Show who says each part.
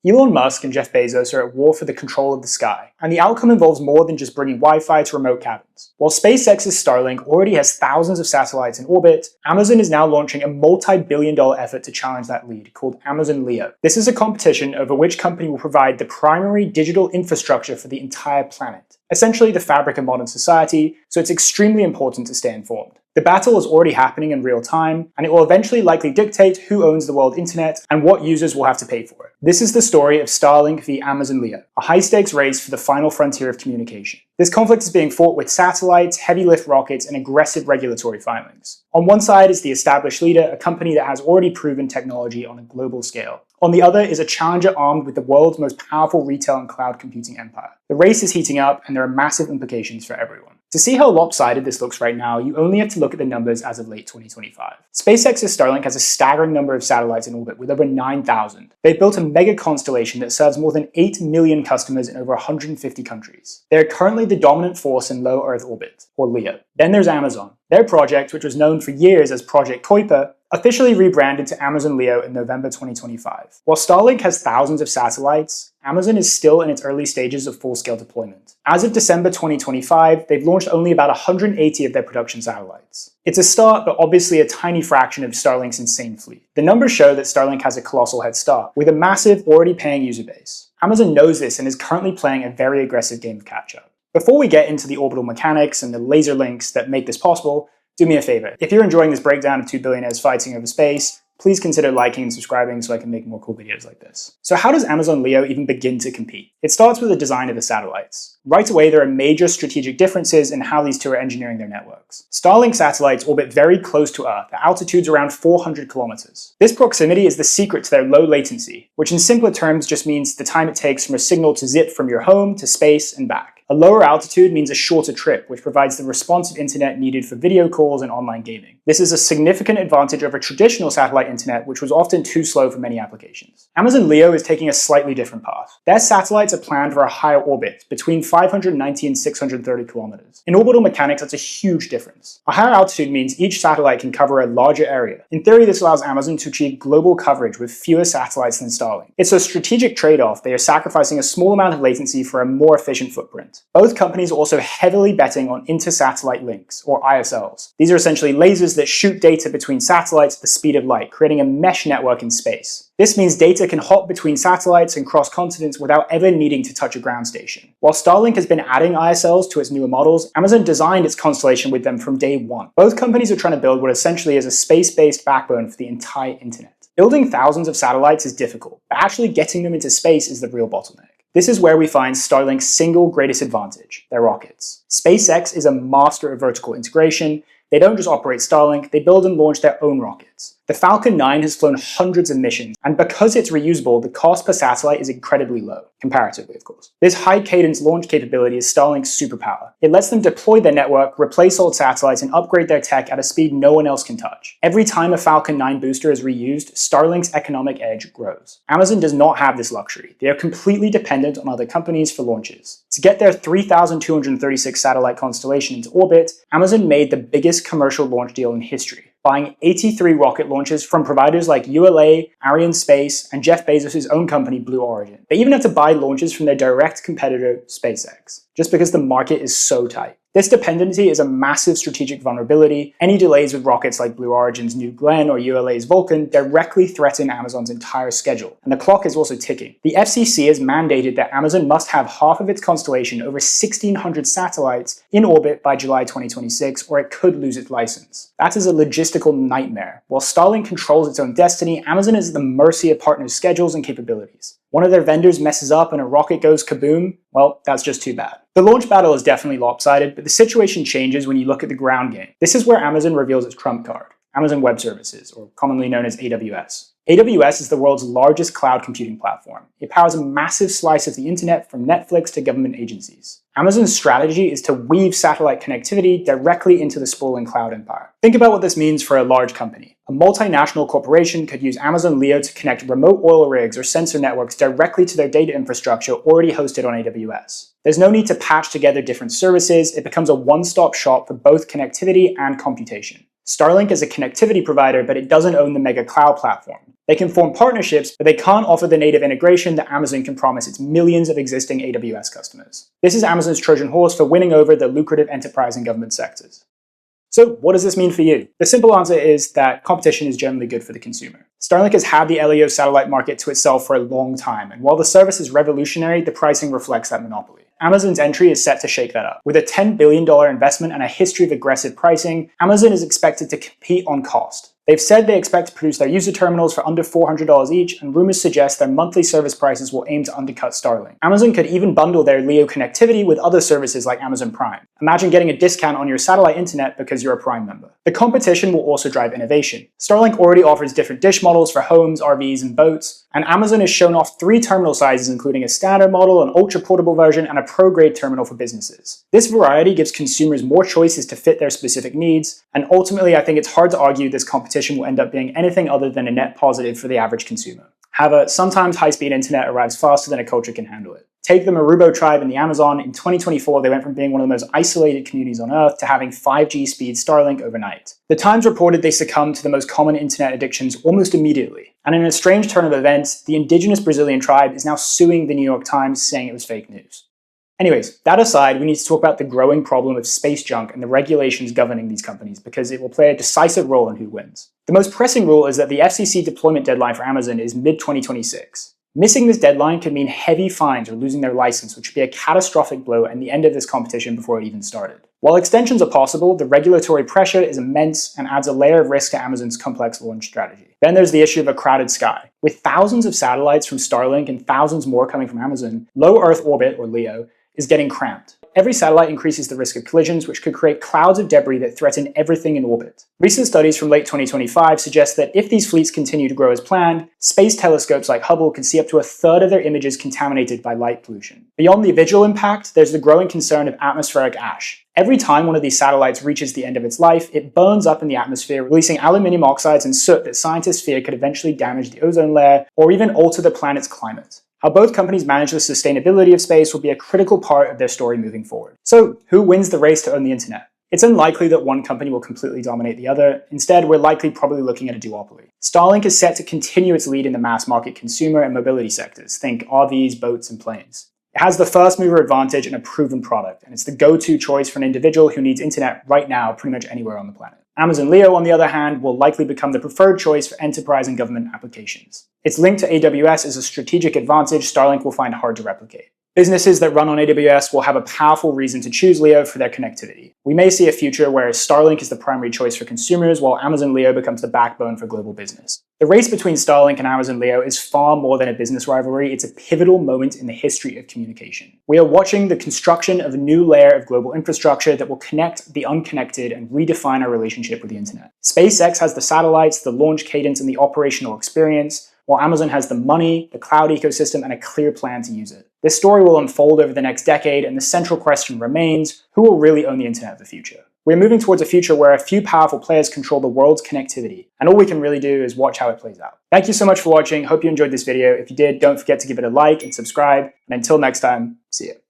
Speaker 1: Elon Musk and Jeff Bezos are at war for the control of the sky, and the outcome involves more than just bringing Wi-Fi to remote cabins. While SpaceX's Starlink already has thousands of satellites in orbit, Amazon is now launching a multi-billion-dollar effort to challenge that lead, called Amazon Leo. This is a competition over which company will provide the primary digital infrastructure for the entire planet, essentially the fabric of modern society, so it's extremely important to stay informed. The battle is already happening in real time, and it will eventually likely dictate who owns the world internet and what users will have to pay for it. This is the story of Starlink v Amazon Leo, a high-stakes race for the final frontier of communication. This conflict is being fought with satellites, heavy-lift rockets, and aggressive regulatory filings. On one side is the established leader, a company that has already proven technology on a global scale. On the other is a challenger armed with the world's most powerful retail and cloud computing empire. The race is heating up, and there are massive implications for everyone. To see how lopsided this looks right now, you only have to look at the numbers as of late 2025. SpaceX's Starlink has a staggering number of satellites in orbit with over 9,000. They've built a mega constellation that serves more than 8 million customers in over 150 countries. They are currently the dominant force in low Earth orbit, or LEO. Then there's Amazon. Their project, which was known for years as Project Kuiper, officially rebranded to Amazon Leo in November 2025. While Starlink has thousands of satellites, Amazon is still in its early stages of full-scale deployment. As of December 2025, they've launched only about 180 of their production satellites. It's a start, but obviously a tiny fraction of Starlink's insane fleet. The numbers show that Starlink has a colossal head start, with a massive, already paying user base. Amazon knows this and is currently playing a very aggressive game of catch-up. Before we get into the orbital mechanics and the laser links that make this possible, do me a favor. If you're enjoying this breakdown of two billionaires fighting over space, please consider liking and subscribing so I can make more cool videos like this. So how does Amazon Leo even begin to compete? It starts with the design of the satellites. Right away, there are major strategic differences in how these two are engineering their networks. Starlink satellites orbit very close to Earth at altitudes around 400 kilometers. This proximity is the secret to their low latency, which in simpler terms just means the time it takes from a signal to zip from your home to space and back. A lower altitude means a shorter trip, which provides the responsive internet needed for video calls and online gaming. This is a significant advantage over traditional satellite internet, which was often too slow for many applications. Amazon Leo is taking a slightly different path. Their satellites are planned for a higher orbit, between 590 and 630 kilometers. In orbital mechanics, that's a huge difference. A higher altitude means each satellite can cover a larger area. In theory, this allows Amazon to achieve global coverage with fewer satellites than Starlink. It's a strategic trade-off. They are sacrificing a small amount of latency for a more efficient footprint. Both companies are also heavily betting on inter-satellite links, or ISLs. These are essentially lasers that shoot data between satellites at the speed of light, creating a mesh network in space. This means data can hop between satellites and cross continents without ever needing to touch a ground station. While Starlink has been adding ISLs to its newer models, Amazon designed its constellation with them from day one. Both companies are trying to build what essentially is a space-based backbone for the entire internet. Building thousands of satellites is difficult, but actually getting them into space is the real bottleneck. This is where we find Starlink's single greatest advantage, their rockets. SpaceX is a master of vertical integration. They don't just operate Starlink, they build and launch their own rockets. The Falcon 9 has flown hundreds of missions, and because it's reusable, the cost per satellite is incredibly low, comparatively of course. This high-cadence launch capability is Starlink's superpower. It lets them deploy their network, replace old satellites, and upgrade their tech at a speed no one else can touch. Every time a Falcon 9 booster is reused, Starlink's economic edge grows. Amazon does not have this luxury. They are completely dependent on other companies for launches. To get their 3,236 satellite constellation into orbit, Amazon made the biggest commercial launch deal in history, buying 83 rocket launches from providers like ULA, Arianespace, and Jeff Bezos' own company, Blue Origin. They even had to buy launches from their direct competitor, SpaceX, just because the market is so tight. This dependency is a massive strategic vulnerability. Any delays with rockets like Blue Origin's New Glenn or ULA's Vulcan directly threaten Amazon's entire schedule, and the clock is also ticking. The FCC has mandated that Amazon must have half of its constellation, over 1,600 satellites, in orbit by July 2026, or it could lose its license. That is a logistical nightmare. While Starlink controls its own destiny, Amazon is at the mercy of partners' schedules and capabilities. One of their vendors messes up and a rocket goes kaboom, well, that's just too bad. The launch battle is definitely lopsided, but the situation changes when you look at the ground game. This is where Amazon reveals its trump card, Amazon Web Services, or commonly known as AWS. AWS is the world's largest cloud computing platform. It powers a massive slice of the internet from Netflix to government agencies. Amazon's strategy is to weave satellite connectivity directly into the sprawling cloud empire. Think about what this means for a large company. A multinational corporation could use Amazon Leo to connect remote oil rigs or sensor networks directly to their data infrastructure already hosted on AWS. There's no need to patch together different services. It becomes a one-stop shop for both connectivity and computation. Starlink is a connectivity provider, but it doesn't own the mega cloud platform. They can form partnerships, but they can't offer the native integration that Amazon can promise its millions of existing AWS customers. This is Amazon's Trojan horse for winning over the lucrative enterprise and government sectors. So what does this mean for you? The simple answer is that competition is generally good for the consumer. Starlink has had the LEO satellite market to itself for a long time, and while the service is revolutionary, the pricing reflects that monopoly. Amazon's entry is set to shake that up. With a $10 billion investment and a history of aggressive pricing, Amazon is expected to compete on cost. They've said they expect to produce their user terminals for under $400 each, and rumors suggest their monthly service prices will aim to undercut Starlink. Amazon could even bundle their LEO connectivity with other services like Amazon Prime. Imagine getting a discount on your satellite internet because you're a Prime member. The competition will also drive innovation. Starlink already offers different dish models for homes, RVs, and boats, and Amazon has shown off 3 terminal sizes, including a standard model, an ultra-portable version, and a pro-grade terminal for businesses. This variety gives consumers more choices to fit their specific needs, and ultimately I think it's hard to argue this competition will end up being anything other than a net positive for the average consumer. However, sometimes high-speed internet arrives faster than a culture can handle it. Take the Marubo tribe in the Amazon. In 2024, they went from being one of the most isolated communities on Earth to having 5G speed Starlink overnight. The Times reported they succumbed to the most common internet addictions almost immediately. And in a strange turn of events, the indigenous Brazilian tribe is now suing the New York Times, saying it was fake news. Anyways, that aside, we need to talk about the growing problem of space junk and the regulations governing these companies, because it will play a decisive role in who wins. The most pressing rule is that the FCC deployment deadline for Amazon is mid-2026. Missing this deadline could mean heavy fines or losing their license, which would be a catastrophic blow and the end of this competition before it even started. While extensions are possible, the regulatory pressure is immense and adds a layer of risk to Amazon's complex launch strategy. Then there's the issue of a crowded sky. With thousands of satellites from Starlink and thousands more coming from Amazon, low Earth orbit, or LEO, is getting cramped. Every satellite increases the risk of collisions, which could create clouds of debris that threaten everything in orbit. Recent studies from late 2025 suggest that if these fleets continue to grow as planned, space telescopes like Hubble could see up to a third of their images contaminated by light pollution. Beyond the visual impact, there's the growing concern of atmospheric ash. Every time one of these satellites reaches the end of its life, it burns up in the atmosphere, releasing aluminium oxides and soot that scientists fear could eventually damage the ozone layer or even alter the planet's climate. How both companies manage the sustainability of space will be a critical part of their story moving forward. So, who wins the race to own the internet? It's unlikely that one company will completely dominate the other. Instead, we're likely probably looking at a duopoly. Starlink is set to continue its lead in the mass market consumer and mobility sectors. Think RVs, boats, and planes. It has the first mover advantage and a proven product, and it's the go-to choice for an individual who needs internet right now pretty much anywhere on the planet. Amazon Leo, on the other hand, will likely become the preferred choice for enterprise and government applications. Its link to AWS is a strategic advantage Starlink will find hard to replicate. Businesses that run on AWS will have a powerful reason to choose Leo for their connectivity. We may see a future where Starlink is the primary choice for consumers, while Amazon Leo becomes the backbone for global business. The race between Starlink and Amazon Leo is far more than a business rivalry. It's a pivotal moment in the history of communication. We are watching the construction of a new layer of global infrastructure that will connect the unconnected and redefine our relationship with the internet. SpaceX has the satellites, the launch cadence, and the operational experience, while Amazon has the money, the cloud ecosystem, and a clear plan to use it. This story will unfold over the next decade, and the central question remains, who will really own the internet of the future? We're moving towards a future where a few powerful players control the world's connectivity, and all we can really do is watch how it plays out. Thank you so much for watching. Hope you enjoyed this video. If you did, don't forget to give it a like and subscribe, and until next time, see you.